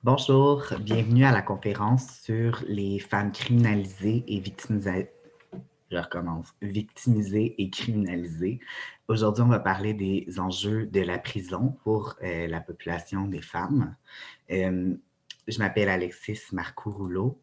Bonjour, bienvenue à la conférence sur les femmes criminalisées et victimisées. Je recommence. Victimisées et criminalisées. Aujourd'hui, on va parler des enjeux de la prison pour la population des femmes. Je m'appelle Alexis Marcoux-Rouleau.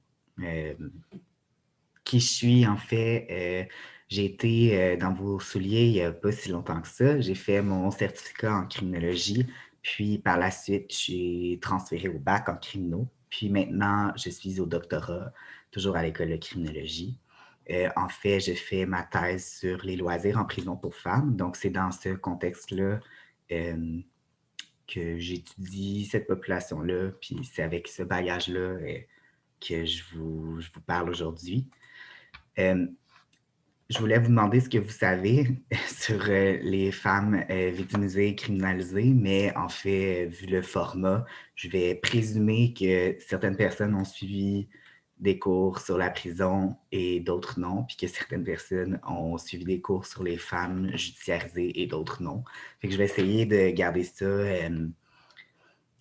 Qui je suis, en fait, j'ai été dans vos souliers il n'y a pas si longtemps que ça. J'ai fait mon certificat en criminologie, puis par la suite, j'ai transféré au bac en criminaux. Puis maintenant, je suis au doctorat, toujours à l'école de criminologie. En fait, j'ai fait ma thèse sur les loisirs en prison pour femmes. Donc, c'est dans ce contexte-là que j'étudie cette population-là, puis c'est avec ce bagage-là que je vous parle aujourd'hui. Je voulais vous demander ce que vous savez sur les femmes victimisées et criminalisées, mais en fait, vu le format, je vais présumer que certaines personnes ont suivi des cours sur la prison et d'autres non, puis que certaines personnes ont suivi des cours sur les femmes judiciarisées et d'autres non. Fait que je vais essayer de garder ça,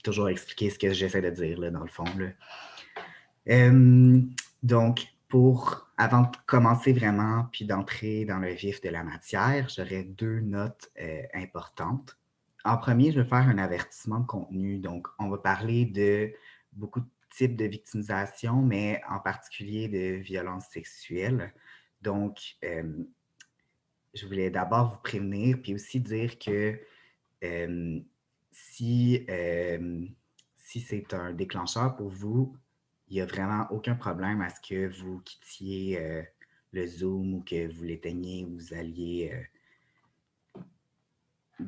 toujours expliquer ce que j'essaie de dire là, dans le fond. Là. Donc, avant de commencer vraiment puis d'entrer dans le vif de la matière, j'aurais deux notes importantes. En premier, je vais faire un avertissement de contenu. Donc, on va parler de beaucoup de types de victimisation, mais en particulier de violences sexuelles. Donc, je voulais d'abord vous prévenir puis aussi dire que euh, si, si c'est un déclencheur pour vous, il n'y a vraiment aucun problème à ce que vous quittiez le Zoom ou que vous l'éteigniez ou vous alliez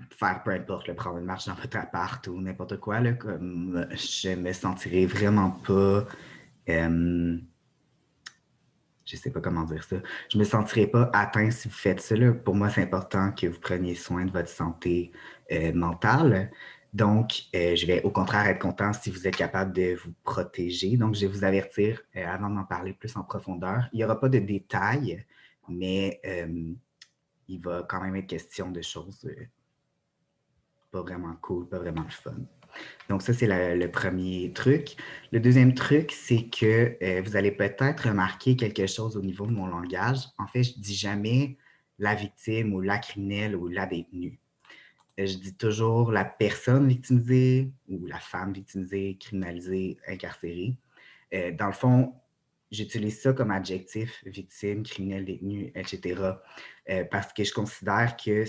faire peu importe, prendre une marche dans votre appart ou n'importe quoi. Là, comme je me sentirais vraiment pas. Je sais pas comment dire ça. Je me sentirais pas atteint si vous faites ça. Là. Pour moi, c'est important que vous preniez soin de votre santé mentale. Donc, je vais au contraire être content si vous êtes capable de vous protéger. Donc, je vais vous avertir avant d'en parler plus en profondeur. Il n'y aura pas de détails, mais il va quand même être question de choses pas vraiment cool, pas vraiment le fun. Donc, ça, c'est le premier truc. Le deuxième truc, c'est que vous allez peut-être remarquer quelque chose au niveau de mon langage. En fait, je ne dis jamais la victime ou la criminelle ou la détenue. Je dis toujours la personne victimisée ou la femme victimisée, criminalisée, incarcérée. Dans le fond, j'utilise ça comme adjectif, victime, criminel, détenu, etc. Parce que je considère que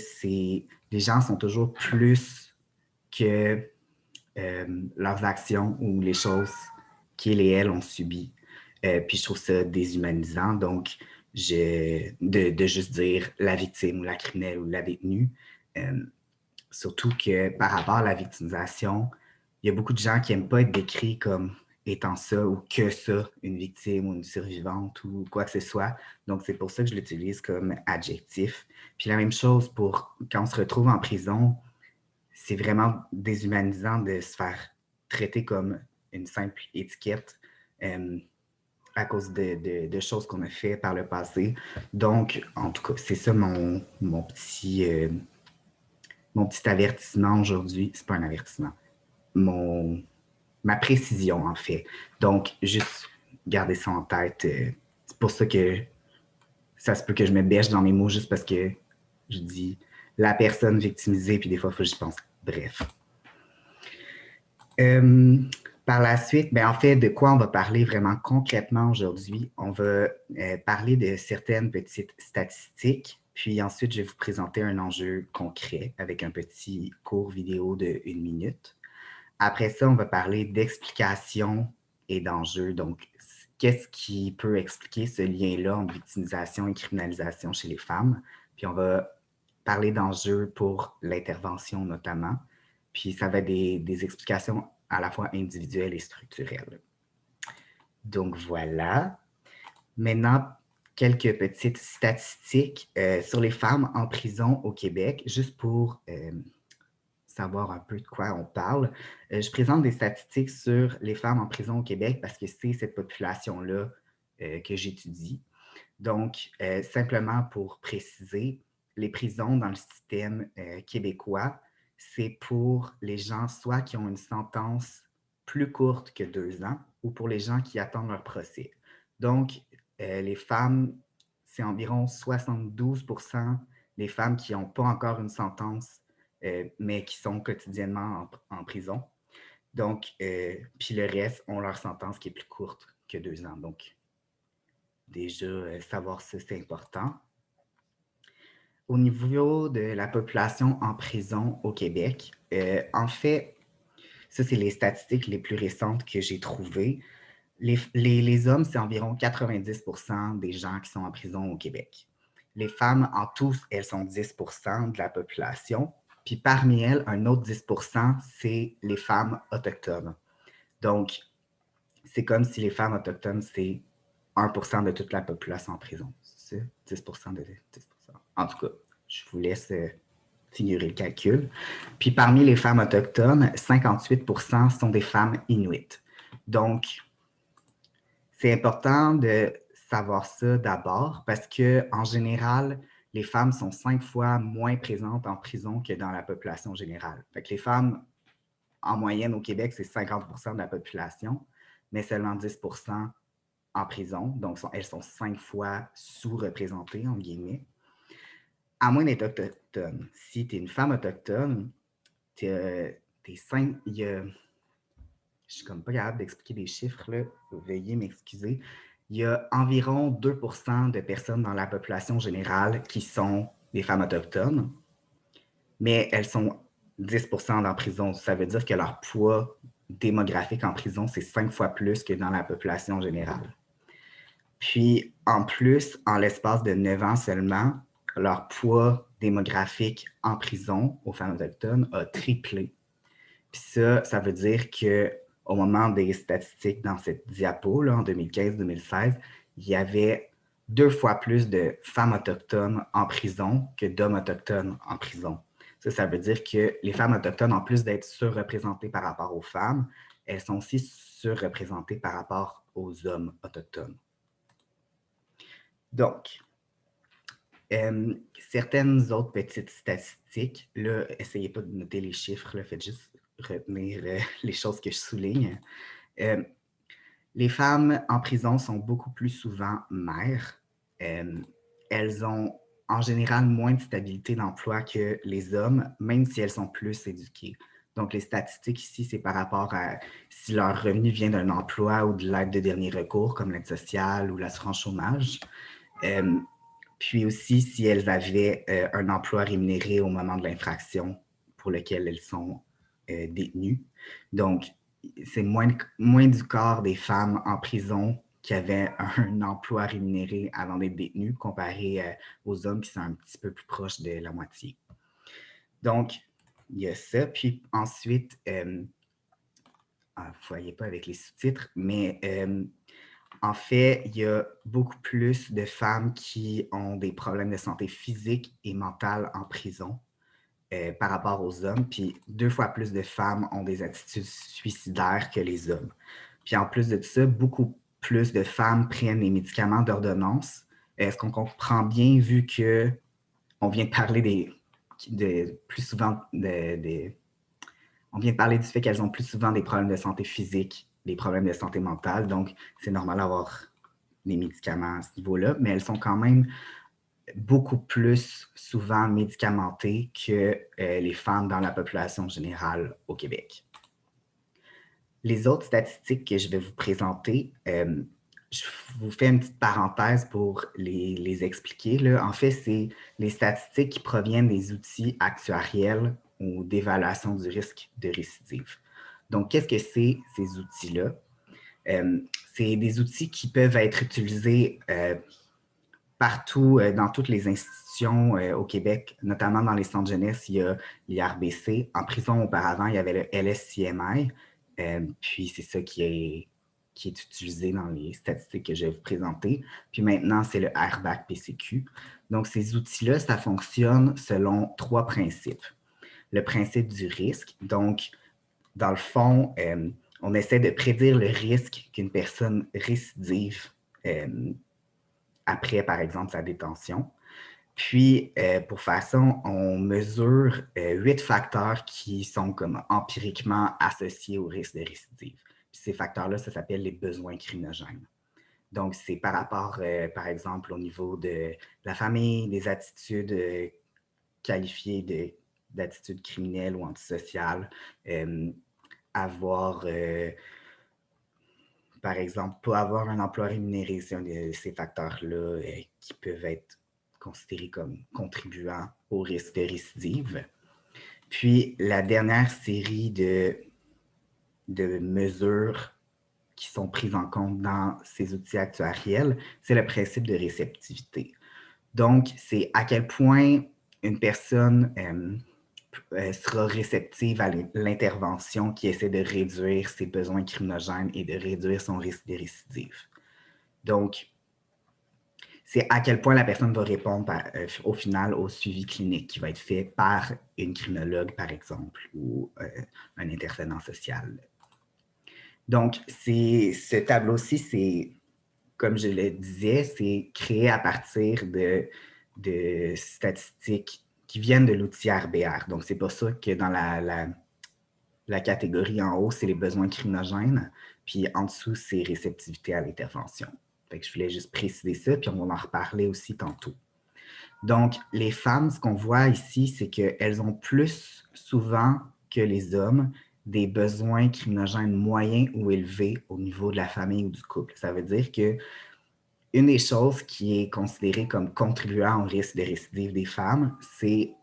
les gens sont toujours plus que leurs actions ou les choses qu'ils et elles ont subies. Puis je trouve ça déshumanisant. Donc, de juste dire la victime ou la criminelle ou la détenue. Surtout que par rapport à la victimisation, il y a beaucoup de gens qui n'aiment pas être décrits comme étant ça ou que ça, une victime ou une survivante ou quoi que ce soit. Donc, c'est pour ça que je l'utilise comme adjectif. Puis la même chose pour quand on se retrouve en prison, c'est vraiment déshumanisant de se faire traiter comme une simple étiquette à cause de choses qu'on a fait par le passé. Donc, en tout cas, c'est ça mon petit avertissement aujourd'hui. C'est pas un avertissement. Ma précision, en fait. Donc, juste garder ça en tête. C'est pour ça que ça se peut que je me bêche dans mes mots juste parce que je dis la personne victimisée, puis des fois, il faut que j'y pense. Bref. Euh, Par la suite, en fait, de quoi on va parler vraiment concrètement aujourd'hui? On va parler de certaines petites statistiques, puis ensuite, je vais vous présenter un enjeu concret avec un petit court vidéo de 1 minute. Après ça, on va parler d'explication et d'enjeux. Donc, qu'est-ce qui peut expliquer ce lien-là entre victimisation et criminalisation chez les femmes? Puis on va parler d'enjeux pour l'intervention notamment. Puis ça va être des explications à la fois individuelles et structurelles. Donc voilà. Maintenant, quelques petites statistiques sur les femmes en prison au Québec, juste pour savoir un peu de quoi on parle. Je présente des statistiques sur les femmes en prison au Québec parce que c'est cette population-là que j'étudie. Donc, simplement pour préciser, les prisons dans le système québécois, c'est pour les gens soit qui ont une sentence plus courte que 2 ans ou pour les gens qui attendent leur procès. Donc, les femmes, c'est environ 72% des femmes qui n'ont pas encore une sentence, mais qui sont quotidiennement en prison. Donc, puis le reste ont leur sentence qui est plus courte que 2 ans. Donc, déjà, savoir ça, c'est important. Au niveau de la population en prison au Québec, en fait, ça, c'est les statistiques les plus récentes que j'ai trouvées. Les hommes, c'est environ 90% des gens qui sont en prison au Québec. Les femmes, en tous, elles sont 10% de la population. Puis parmi elles, un autre 10%, c'est les femmes autochtones. Donc, c'est comme si les femmes autochtones, c'est 1% de toute la population en prison. C'est 10% de 10%. En tout cas, je vous laisse figurer le calcul. Puis parmi les femmes autochtones, 58% sont des femmes inuites. Donc, c'est important de savoir ça d'abord parce que en général, les femmes sont 5 fois moins présentes en prison que dans la population générale. Fait que les femmes, en moyenne au Québec, c'est 50% de la population, mais seulement 10% en prison. Donc, elles sont 5 fois sous-représentées, en guillemets. À moins d'être autochtone. Si tu es une femme autochtone, t'es 5, il y a je suis comme pas capable d'expliquer des chiffres, là. Veuillez m'excuser. Il y a environ 2% de personnes dans la population générale qui sont des femmes autochtones, mais elles sont 10% en prison. Ça veut dire que leur poids démographique en prison, c'est 5 fois plus que dans la population générale. Puis, en plus, en l'espace de 9 ans seulement, leur poids démographique en prison aux femmes autochtones a triplé. Puis ça veut dire qu'au moment des statistiques dans cette diapo, là, en 2015-2016, il y avait 2 fois plus de femmes autochtones en prison que d'hommes autochtones en prison. Ça veut dire que les femmes autochtones, en plus d'être surreprésentées par rapport aux femmes, elles sont aussi surreprésentées par rapport aux hommes autochtones. Donc, certaines autres petites statistiques, là, essayez pas de noter les chiffres, là, faites juste retenir les choses que je souligne. Les femmes en prison sont beaucoup plus souvent mères. Elles ont en général moins de stabilité d'emploi que les hommes, même si elles sont plus éduquées. Donc, les statistiques ici, c'est par rapport à si leur revenu vient d'un emploi ou de l'aide de dernier recours, comme l'aide sociale ou l'assurance chômage. Puis aussi, si elles avaient un emploi rémunéré au moment de l'infraction pour lequel elles sont détenues. Donc, c'est moins du quart des femmes en prison qui avaient un emploi rémunéré avant d'être détenues comparé aux hommes qui sont un petit peu plus proches de la moitié. Donc, il y a ça. Puis ensuite, vous ne voyez pas avec les sous-titres, mais en fait, il y a beaucoup plus de femmes qui ont des problèmes de santé physique et mentale en prison par rapport aux hommes. Puis 2 fois plus de femmes ont des attitudes suicidaires que les hommes. Puis en plus de ça, beaucoup plus de femmes prennent des médicaments d'ordonnance. Est-ce qu'on comprend bien vu qu'on vient de parler plus souvent on vient de parler du fait qu'elles ont plus souvent des problèmes de santé physique, des problèmes de santé mentale, donc c'est normal d'avoir des médicaments à ce niveau-là, mais elles sont quand même beaucoup plus souvent médicamentées que les femmes dans la population générale au Québec. Les autres statistiques que je vais vous présenter, je vous fais une petite parenthèse pour les expliquer, là. En fait, c'est les statistiques qui proviennent des outils actuariels ou d'évaluation du risque de récidive. Donc, qu'est-ce que c'est ces outils-là? C'est des outils qui peuvent être utilisés partout dans toutes les institutions au Québec, notamment dans les centres jeunesse, il y a l'IRBC. En prison, auparavant, il y avait le LSCMI. Puis c'est ça qui est utilisé dans les statistiques que je vais vous présenter. Puis maintenant, c'est le RBAC-PCQ. Donc, ces outils-là, ça fonctionne selon 3 principes. Le principe du risque. Donc, dans le fond, on essaie de prédire le risque qu'une personne récidive après, par exemple, sa détention. Puis, pour faire ça, on mesure 8 facteurs qui sont comme empiriquement associés au risque de récidive. Puis ces facteurs-là, ça s'appelle les besoins criminogènes. Donc, c'est par rapport, par exemple, au niveau de la famille, des attitudes qualifiées d'attitudes criminelles ou antisociales, avoir, par exemple, pas avoir un emploi rémunéré, c'est un de ces facteurs-là qui peuvent être considérés comme contribuant au risque de récidive. Puis, la dernière série de mesures qui sont prises en compte dans ces outils actuariels, c'est le principe de réceptivité. Donc, c'est à quel point une personne sera réceptive à l'intervention qui essaie de réduire ses besoins criminogènes et de réduire son risque de récidive. Donc, c'est à quel point la personne va répondre au final au suivi clinique qui va être fait par une criminologue, par exemple, ou un intervenant social. Donc, ce tableau-ci, c'est, comme je le disais, c'est créé à partir de statistiques qui viennent de l'outil RBR. Donc, c'est pour ça que dans la catégorie en haut, c'est les besoins criminogènes, puis en dessous, c'est réceptivité à l'intervention. Fait que je voulais juste préciser ça, puis on va en reparler aussi tantôt. Donc, les femmes, ce qu'on voit ici, c'est qu'elles ont plus souvent que les hommes des besoins criminogènes moyens ou élevés au niveau de la famille ou du couple. Ça veut dire que une des choses qui est considérée comme contribuant au risque de récidive des femmes, c'est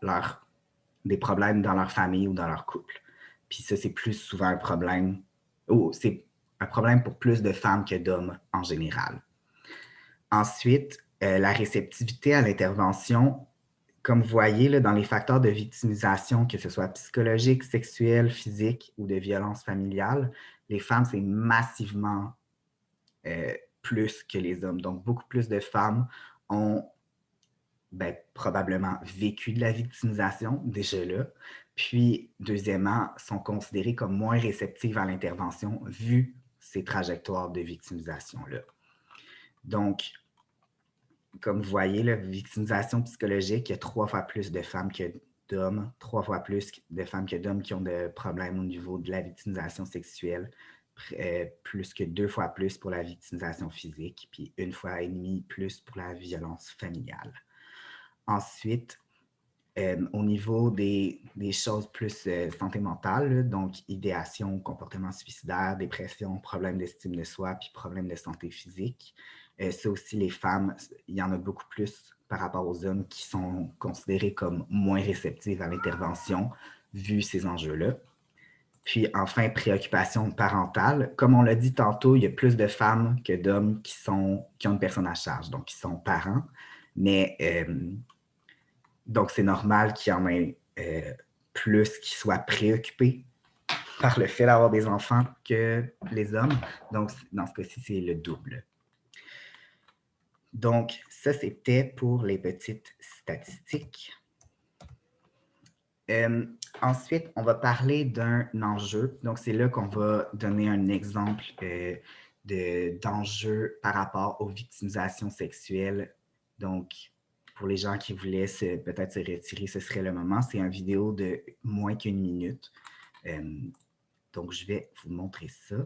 des problèmes dans leur famille ou dans leur couple. Puis ça, c'est plus souvent un problème, ou c'est un problème pour plus de femmes que d'hommes en général. Ensuite, la réceptivité à l'intervention, comme vous voyez, là, dans les facteurs de victimisation, que ce soit psychologique, sexuel, physique ou de violence familiale, les femmes, c'est massivement plus que les hommes. Donc, beaucoup plus de femmes ont probablement vécu de la victimisation, déjà là. Puis, deuxièmement, sont considérées comme moins réceptives à l'intervention vu ces trajectoires de victimisation-là. Donc, comme vous voyez, la victimisation psychologique, il y a 3 fois plus de femmes que d'hommes, 3 fois plus de femmes que d'hommes qui ont des problèmes au niveau de la victimisation sexuelle, plus que 2 fois plus pour la victimisation physique, puis 1 fois et demie plus pour la violence familiale. Ensuite, au niveau des choses plus santé mentale, là, donc idéation, comportement suicidaire, dépression, problème d'estime de soi, puis problème de santé physique, ça aussi, les femmes, il y en a beaucoup plus par rapport aux hommes qui sont considérés comme moins réceptifs à l'intervention vu ces enjeux-là. Puis enfin, préoccupation parentale. Comme on l'a dit tantôt, il y a plus de femmes que d'hommes qui ont une personne à charge, donc qui sont parents. Mais donc, c'est normal qu'il y en ait plus qui soient préoccupés par le fait d'avoir des enfants que les hommes. Donc, dans ce cas-ci, c'est le double. Donc, ça, c'était pour les petites statistiques. Ensuite, on va parler d'un enjeu. Donc, c'est là qu'on va donner un exemple d'enjeu par rapport aux victimisations sexuelles. Donc, pour les gens qui voulaient peut-être se retirer, ce serait le moment. C'est une vidéo de moins qu'1 minute. Donc, je vais vous montrer ça.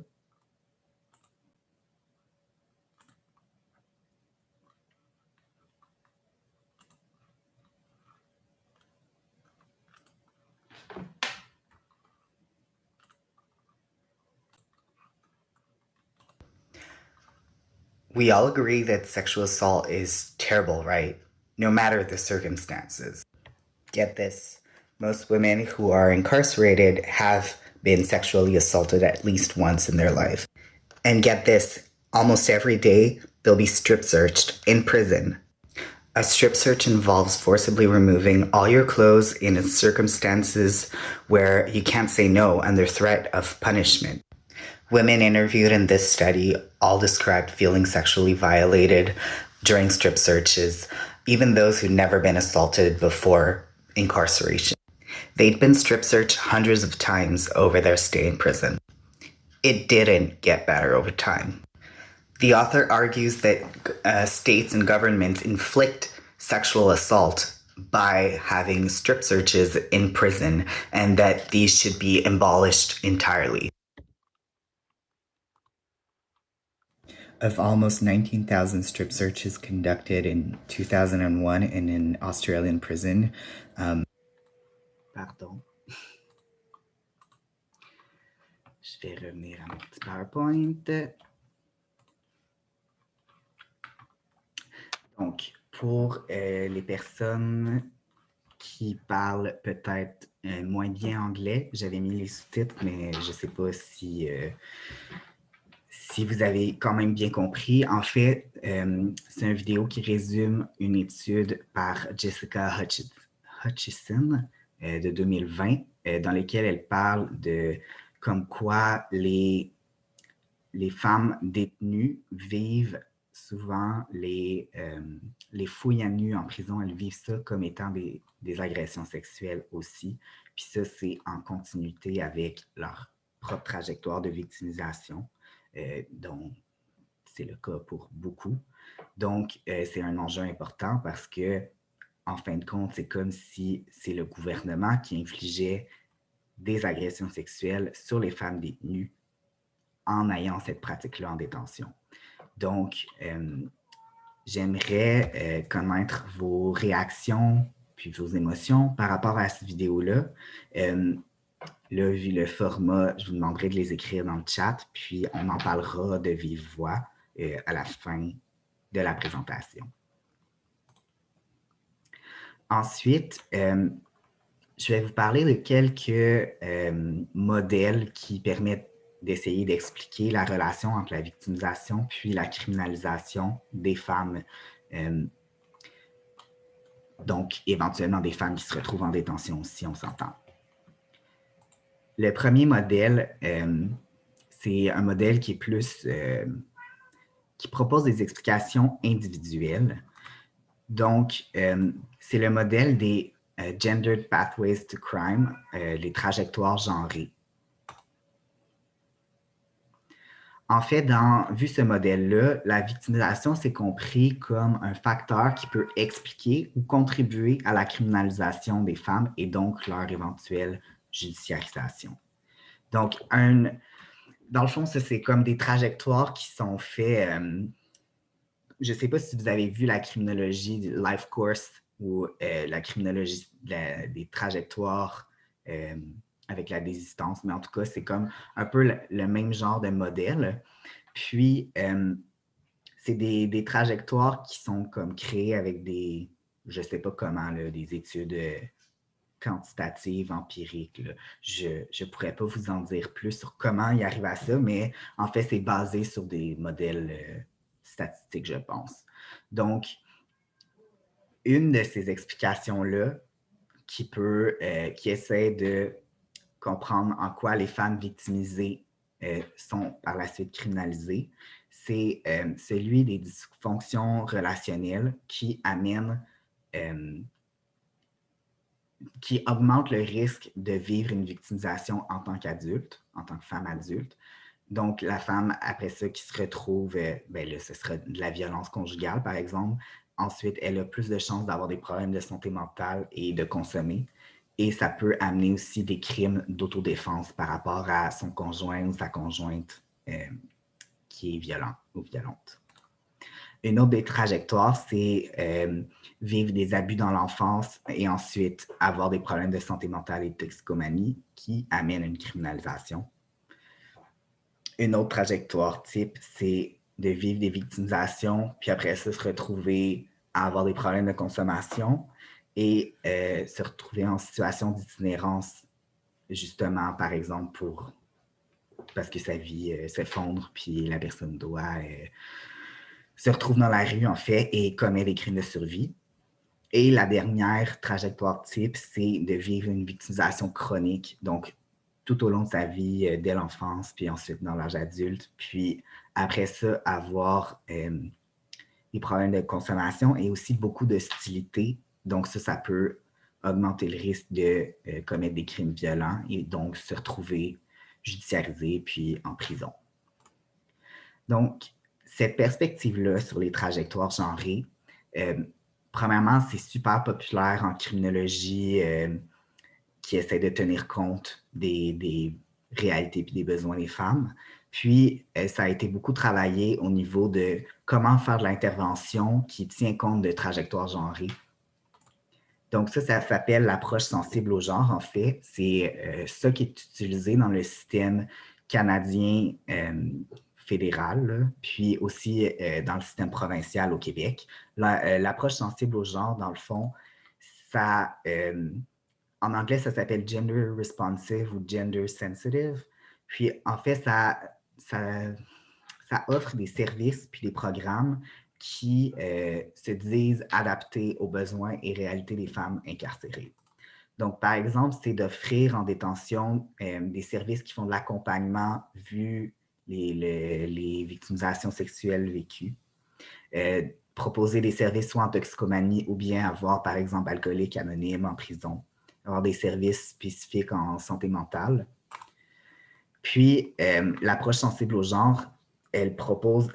We all agree that sexual assault is terrible, right? No matter the circumstances. Get this. Most women who are incarcerated have been sexually assaulted at least once in their life. And get this, almost every day, they'll be strip searched in prison. A strip search involves forcibly removing all your clothes in circumstances where you can't say no under threat of punishment. Women interviewed in this study all described feeling sexually violated during strip searches, even those who'd never been assaulted before incarceration. They'd been strip searched hundreds of times over their stay in prison. It didn't get better over time. The author argues that states and governments inflict sexual assault by having strip searches in prison, and that these should be abolished entirely. Of almost 19,000 strip searches conducted in 2001 in an Australian prison, pardon. Je vais revenir à mon petit PowerPoint. Donc, pour les personnes qui parlent peut-être moins bien anglais, j'avais mis les sous-titres, mais je ne sais pas si vous avez quand même bien compris. En fait, c'est une vidéo qui résume une étude par Jessica Hutchison de 2020, dans laquelle elle parle de comme quoi les femmes détenues vivent souvent les fouilles à nu en prison, elles vivent ça comme étant des agressions sexuelles aussi. Puis ça, c'est en continuité avec leur propre trajectoire de victimisation, dont c'est le cas pour beaucoup. Donc, c'est un enjeu important parce que, en fin de compte, c'est comme si c'est le gouvernement qui infligeait des agressions sexuelles sur les femmes détenues en ayant cette pratique-là en détention. Donc, j'aimerais connaître vos réactions puis vos émotions par rapport à cette vidéo-là. Là, vu le format, je vous demanderai de les écrire dans le chat, puis on en parlera de vive voix à la fin de la présentation. Ensuite, je vais vous parler de quelques modèles qui permettent d'essayer d'expliquer la relation entre la victimisation puis la criminalisation des femmes. Donc, éventuellement, des femmes qui se retrouvent en détention aussi, on s'entend. Le premier modèle, c'est un modèle qui est plus... qui propose des explications individuelles. Donc, c'est le modèle des Gendered Pathways to Crime, les trajectoires genrées. En fait, vu ce modèle-là, la victimisation, c'est compris comme un facteur qui peut expliquer ou contribuer à la criminalisation des femmes et donc leur éventuelle judiciarisation. Donc, dans le fond, ça, c'est comme des trajectoires qui sont faites. Je ne sais pas si vous avez vu la criminologie du Life Course ou la criminologie des trajectoires avec la désistance, mais en tout cas, c'est comme un peu le même genre de modèle. Puis, c'est des trajectoires qui sont comme créées avec des, je ne sais pas comment, là, des études quantitatives, empiriques. Là. Je ne pourrais pas vous en dire plus sur comment y arrive à ça, mais en fait, c'est basé sur des modèles statistiques, je pense. Donc, une de ces explications-là qui essaie de comprendre en quoi les femmes victimisées sont par la suite criminalisées, c'est celui des dysfonctions relationnelles qui amènent, qui augmentent le risque de vivre une victimisation en tant qu'adulte, en tant que femme adulte. Donc, la femme, après ça, qui se retrouve, ben là, ce sera de la violence conjugale, par exemple. Ensuite, elle a plus de chances d'avoir des problèmes de santé mentale et de consommer. Et ça peut amener aussi des crimes d'autodéfense par rapport à son conjoint ou sa conjointe qui est violent ou violente. Une autre des trajectoires, c'est vivre des abus dans l'enfance et ensuite avoir des problèmes de santé mentale et de toxicomanie qui amènent une criminalisation. Une autre trajectoire type, c'est de vivre des victimisations, puis après ça, se retrouver à avoir des problèmes de consommation et se retrouver en situation d'itinérance, justement, par exemple, parce que sa vie s'effondre, puis la personne doit se retrouve dans la rue, en fait, et commet des crimes de survie. Et la dernière trajectoire type, c'est de vivre une victimisation chronique, donc tout au long de sa vie, dès l'enfance, puis ensuite dans l'âge adulte, puis après ça, avoir des problèmes de consommation et aussi beaucoup d'hostilité. Donc ça peut augmenter le risque de commettre des crimes violents et donc se retrouver judiciarisé puis en prison. Donc, cette perspective-là sur les trajectoires genrées premièrement, c'est super populaire en criminologie qui essaie de tenir compte des réalités et des besoins des femmes. Puis, ça a été beaucoup travaillé au niveau de comment faire de l'intervention qui tient compte de trajectoires genrées. Donc ça s'appelle l'approche sensible au genre, en fait. C'est ça qui est utilisé dans le système canadien fédéral, là, puis aussi dans le système provincial au Québec. L'approche sensible au genre, dans le fond, ça, en anglais, ça s'appelle gender responsive ou gender sensitive. Puis en fait, ça offre des services puis des programmes qui se disent adaptés aux besoins et réalités des femmes incarcérées. Donc, par exemple, c'est d'offrir en détention des services qui font de l'accompagnement vu les victimisations sexuelles vécues. Proposer des services soit en toxicomanie ou bien avoir, par exemple, alcoolique anonyme en prison. Avoir des services spécifiques en santé mentale. Puis, l'approche sensible au genre, elle propose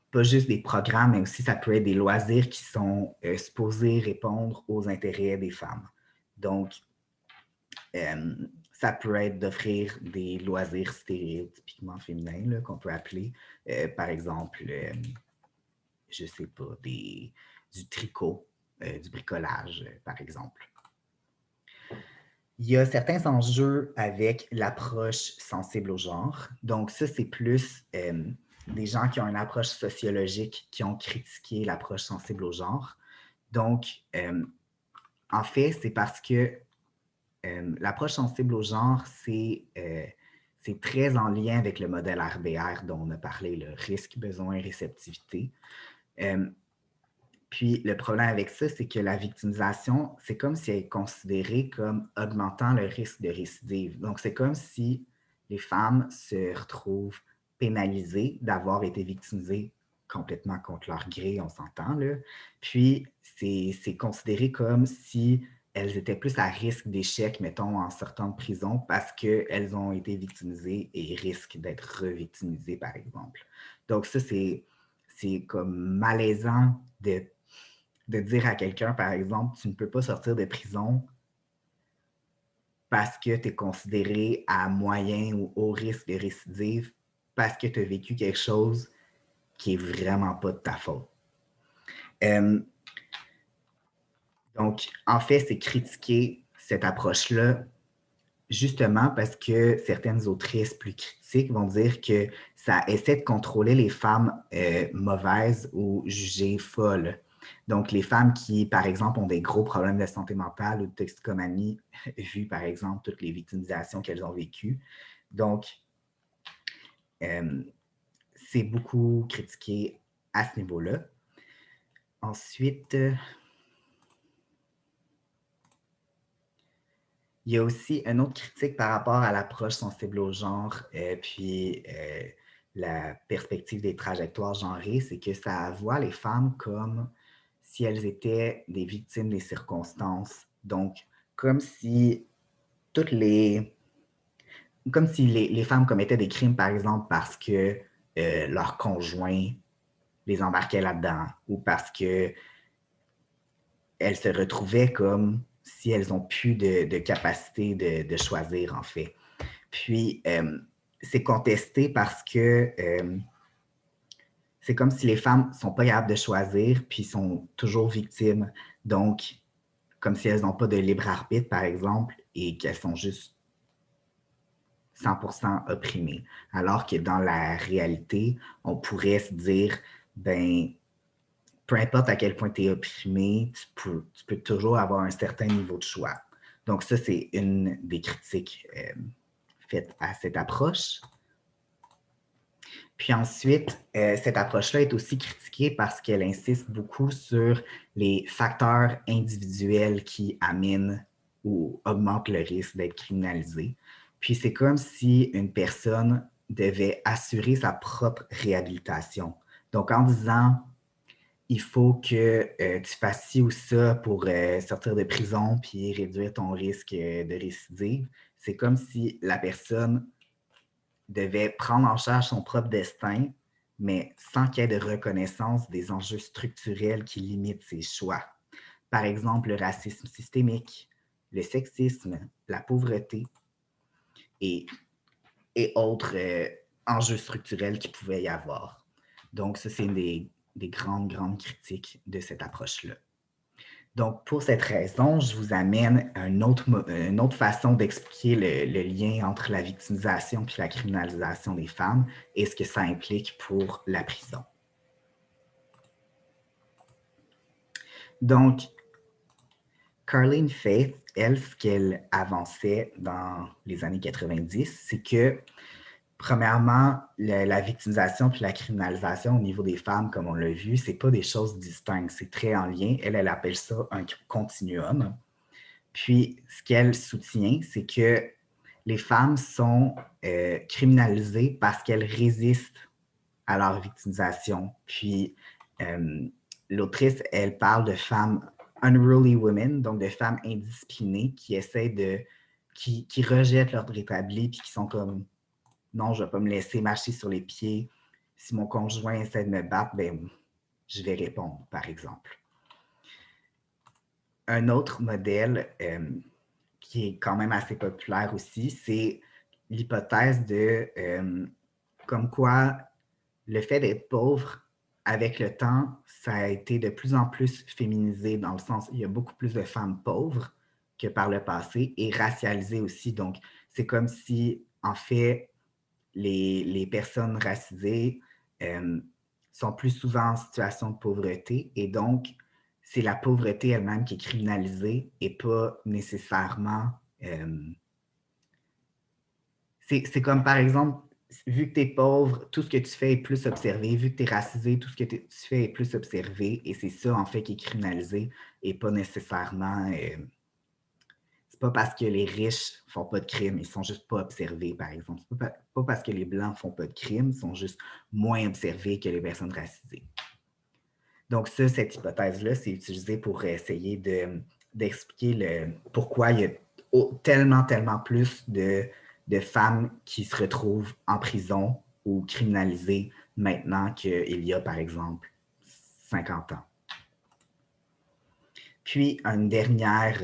pas juste des programmes, mais aussi ça peut être des loisirs qui sont supposés répondre aux intérêts des femmes. Donc, ça peut être d'offrir des loisirs stéréotypiquement féminins qu'on peut appeler, par exemple, je sais pas, du tricot, du bricolage, par exemple. Il y a certains enjeux avec l'approche sensible au genre. Donc, ça, c'est plus des gens qui ont une approche sociologique qui ont critiqué l'approche sensible au genre. Donc, en fait, c'est parce que l'approche sensible au genre, c'est très en lien avec le modèle RBR dont on a parlé, le risque, besoin, réceptivité. Puis le problème avec ça, c'est que la victimisation, c'est comme si elle est considérée comme augmentant le risque de récidive. Donc, c'est comme si les femmes se retrouvent pénalisées d'avoir été victimisées complètement contre leur gré, on s'entend, là. Puis, c'est considéré comme si elles étaient plus à risque d'échec, mettons, en sortant de prison parce qu'elles ont été victimisées et risquent d'être revictimisées, par exemple. Donc, ça, c'est comme malaisant de dire à quelqu'un, par exemple, tu ne peux pas sortir de prison parce que tu es considéré à moyen ou haut risque de récidive parce que tu as vécu quelque chose qui est vraiment pas de ta faute. Donc, en fait, c'est critiquer cette approche-là justement parce que certaines autrices plus critiques vont dire que ça essaie de contrôler les femmes mauvaises ou jugées folles. Donc, les femmes qui, par exemple, ont des gros problèmes de santé mentale ou de toxicomanie, vu, par exemple, toutes les victimisations qu'elles ont vécues. Donc, c'est beaucoup critiqué à ce niveau-là. Ensuite, il y a aussi une autre critique par rapport à l'approche sensible au genre, puis la perspective des trajectoires genrées, c'est que ça voit les femmes comme si elles étaient des victimes des circonstances. Donc, comme si toutes les... Comme si les femmes commettaient des crimes, par exemple, parce que leur conjoint les embarquait là-dedans ou parce que elles se retrouvaient comme si elles n'ont plus de capacité de choisir, en fait. Puis, c'est contesté parce que c'est comme si les femmes ne sont pas capables de choisir, puis sont toujours victimes. Donc, comme si elles n'ont pas de libre arbitre, par exemple, et qu'elles sont juste 100% opprimées. Alors que dans la réalité, on pourrait se dire, ben, peu importe à quel point tu es opprimé, tu peux toujours avoir un certain niveau de choix. Donc ça, c'est une des critiques faites à cette approche. Puis ensuite, cette approche-là est aussi critiquée parce qu'elle insiste beaucoup sur les facteurs individuels qui amènent ou augmentent le risque d'être criminalisé. Puis c'est comme si une personne devait assurer sa propre réhabilitation. Donc en disant il faut que tu fasses ci ou ça pour sortir de prison puis réduire ton risque de récidive. C'est comme si la personne devait prendre en charge son propre destin, mais sans qu'il y ait de reconnaissance des enjeux structurels qui limitent ses choix. par exemple le racisme systémique, le sexisme, la pauvreté et autres enjeux structurels qu'il pouvait y avoir. Donc, ça, c'est une des grandes critiques de cette approche-là. Donc, pour cette raison, je vous amène à une autre façon d'expliquer le lien entre la victimisation puis la criminalisation des femmes et ce que ça implique pour la prison. Donc, Carleen Faith, elle, ce qu'elle avançait dans les années 90, c'est que, premièrement, la victimisation puis la criminalisation au niveau des femmes, comme on l'a vu, c'est pas des choses distinctes, c'est très en lien. Elle appelle ça un continuum. Puis, ce qu'elle soutient, c'est que les femmes sont criminalisées parce qu'elles résistent à leur victimisation. Puis, l'autrice, elle parle de femmes unruly women, donc de femmes indisciplinées qui essaient qui rejettent l'ordre établi puis qui sont comme non, je ne vais pas me laisser marcher sur les pieds. Si mon conjoint essaie de me battre, ben, je vais répondre, par exemple. Un autre modèle qui est quand même assez populaire aussi, c'est l'hypothèse de comme quoi le fait d'être pauvre, avec le temps, ça a été de plus en plus féminisé dans le sens où il y a beaucoup plus de femmes pauvres que par le passé et racialisées aussi. Donc, c'est comme si, en fait, les personnes racisées sont plus souvent en situation de pauvreté et donc, c'est la pauvreté elle-même qui est criminalisée et pas nécessairement... c'est comme, par exemple, vu que tu es pauvre, tout ce que tu fais est plus observé. Vu que tu es racisé, tout ce que tu fais est plus observé. Et c'est ça, en fait, qui est criminalisé et pas nécessairement... c'est pas parce que les riches font pas de crimes, ils sont juste pas observés, par exemple. C'est pas parce que les Blancs font pas de crimes, ils sont juste moins observés que les personnes racisées. Donc ça, cette hypothèse-là, c'est utilisé pour essayer d'expliquer pourquoi il y a tellement plus de femmes qui se retrouvent en prison ou criminalisées maintenant qu'il y a, par exemple, 50 ans. Puis, une dernière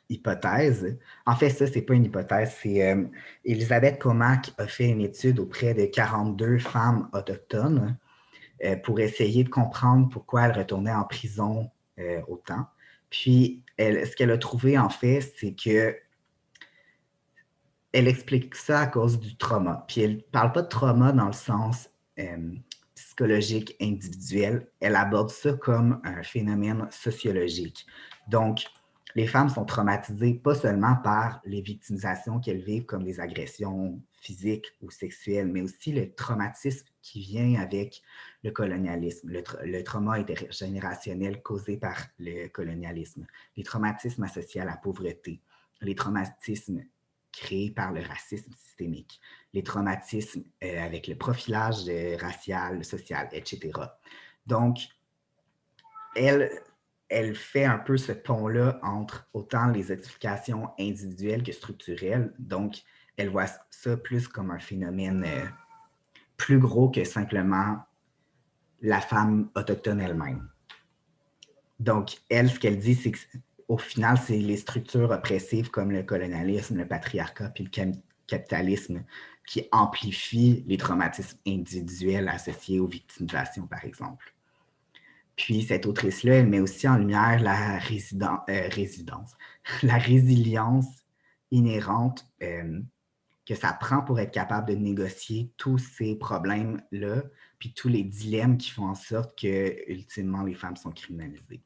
hypothèse. En fait, ça, c'est pas une hypothèse, c'est Elisabeth Comac a fait une étude auprès de 42 femmes autochtones pour essayer de comprendre pourquoi elles retournaient en prison autant. Puis, ce qu'elle a trouvé, en fait, c'est que elle explique ça à cause du trauma. Puis, elle ne parle pas de trauma dans le sens psychologique individuel. Elle aborde ça comme un phénomène sociologique. Donc, les femmes sont traumatisées pas seulement par les victimisations qu'elles vivent comme des agressions physiques ou sexuelles, mais aussi le traumatisme qui vient avec le colonialisme, le trauma intergénérationnel causé par le colonialisme, les traumatismes associés à la pauvreté, les traumatismes créés par le racisme systémique, les traumatismes avec le profilage racial, social, etc. Donc, elle fait un peu ce pont-là entre autant les explications individuelles que structurelles. Donc, elle voit ça plus comme un phénomène plus gros que simplement la femme autochtone elle-même. Donc, elle, ce qu'elle dit, c'est qu'au final, c'est les structures oppressives comme le colonialisme, le patriarcat puis le capitalisme qui amplifient les traumatismes individuels associés aux victimisations, par exemple. Puis cette autrice-là, elle met aussi en lumière la la résilience inhérente que ça prend pour être capable de négocier tous ces problèmes-là, puis tous les dilemmes qui font en sorte que, ultimement, les femmes sont criminalisées.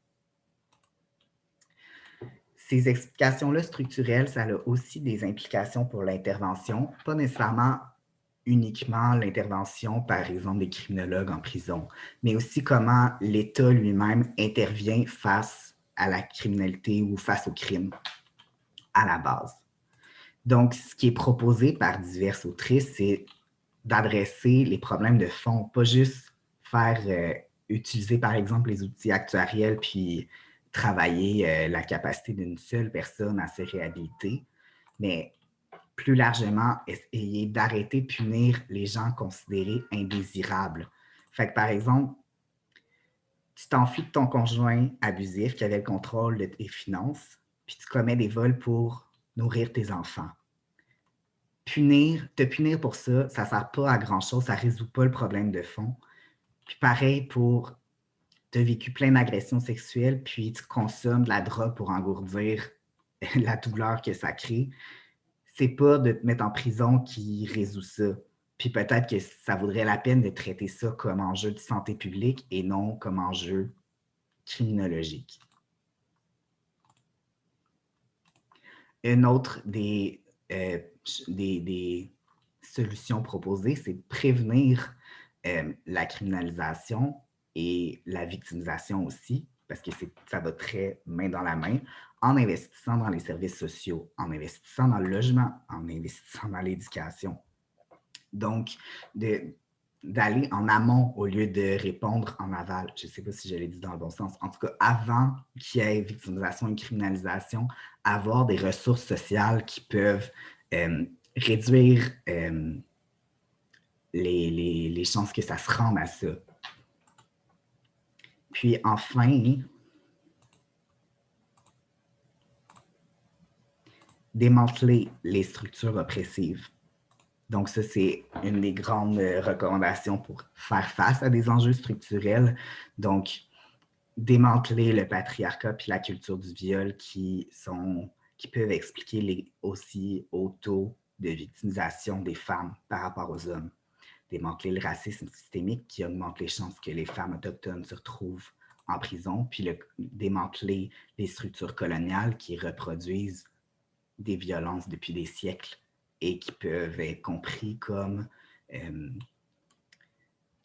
Ces explications-là structurelles, ça a aussi des implications pour l'intervention, pas nécessairement uniquement l'intervention, par exemple, des criminologues en prison, mais aussi comment l'État lui-même intervient face à la criminalité ou face au crime à la base. Donc, ce qui est proposé par diverses autrices, c'est d'adresser les problèmes de fond, pas juste faire utiliser, par exemple, les outils actuariels puis travailler la capacité d'une seule personne à se réhabiliter, mais plus largement, essayer d'arrêter de punir les gens considérés indésirables. Fait que, par exemple, tu t'enfuis de ton conjoint abusif qui avait le contrôle de tes finances, puis tu commets des vols pour nourrir tes enfants. Te punir pour ça ne sert pas à grand-chose, ça ne résout pas le problème de fond. Puis pareil pour, tu as vécu plein d'agressions sexuelles, puis tu consommes de la drogue pour engourdir la douleur que ça crée. C'est pas de te mettre en prison qui résout ça. Puis peut-être que ça vaudrait la peine de traiter ça comme enjeu de santé publique et non comme enjeu criminologique. Une autre des solutions proposées, c'est de prévenir la criminalisation et la victimisation aussi, parce que ça va très main dans la main, en investissant dans les services sociaux, en investissant dans le logement, en investissant dans l'éducation. Donc, d'aller en amont au lieu de répondre en aval. Je ne sais pas si je l'ai dit dans le bon sens. En tout cas, avant qu'il y ait victimisation et criminalisation, avoir des ressources sociales qui peuvent réduire les chances que ça se rende à ça. Puis enfin, démanteler les structures oppressives. Donc ça, c'est une des grandes recommandations pour faire face à des enjeux structurels. Donc, démanteler le patriarcat puis la culture du viol qui peuvent expliquer aussi au taux de victimisation des femmes par rapport aux hommes. Démanteler le racisme systémique qui augmente les chances que les femmes autochtones se retrouvent en prison, puis démanteler les structures coloniales qui reproduisent des violences depuis des siècles et qui peuvent être compris comme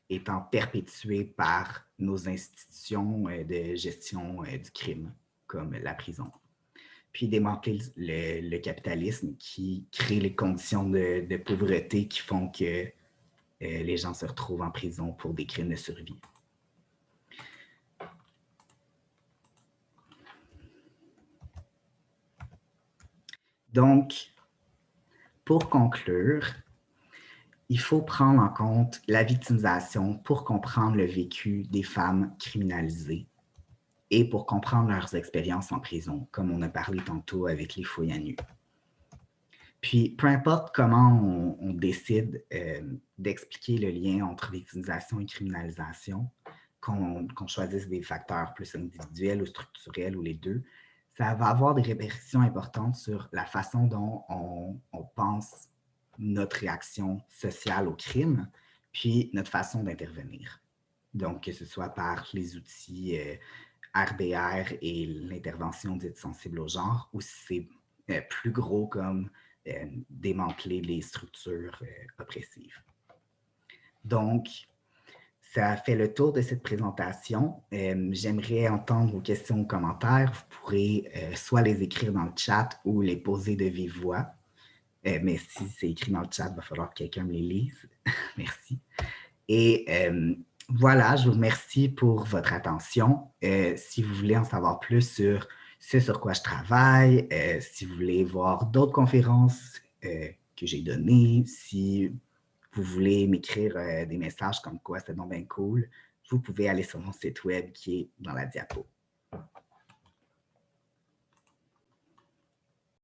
étant perpétuées par nos institutions de gestion du crime, comme la prison. Puis démanteler le capitalisme qui crée les conditions de pauvreté qui font que les gens se retrouvent en prison pour des crimes de survie. Donc, pour conclure, il faut prendre en compte la victimisation pour comprendre le vécu des femmes criminalisées et pour comprendre leurs expériences en prison, comme on a parlé tantôt avec les fouilles à nu. Puis, peu importe comment on décide d'expliquer le lien entre victimisation et criminalisation, qu'on choisisse des facteurs plus individuels ou structurels ou les deux, ça va avoir des répercussions importantes sur la façon dont on pense notre réaction sociale au crime, puis notre façon d'intervenir. Donc, que ce soit par les outils RBR et l'intervention dite sensible au genre, ou si c'est plus gros comme démanteler les structures oppressives. Donc, ça fait le tour de cette présentation. J'aimerais entendre vos questions ou commentaires. Vous pourrez soit les écrire dans le chat ou les poser de vive voix. Mais si c'est écrit dans le chat, il va falloir que quelqu'un me les lise. Merci. Et voilà, je vous remercie pour votre attention. Si vous voulez en savoir plus sur ce sur quoi je travaille, si vous voulez voir d'autres conférences que j'ai données, si vous voulez m'écrire des messages comme quoi c'est donc bien cool, vous pouvez aller sur mon site web qui est dans la diapo.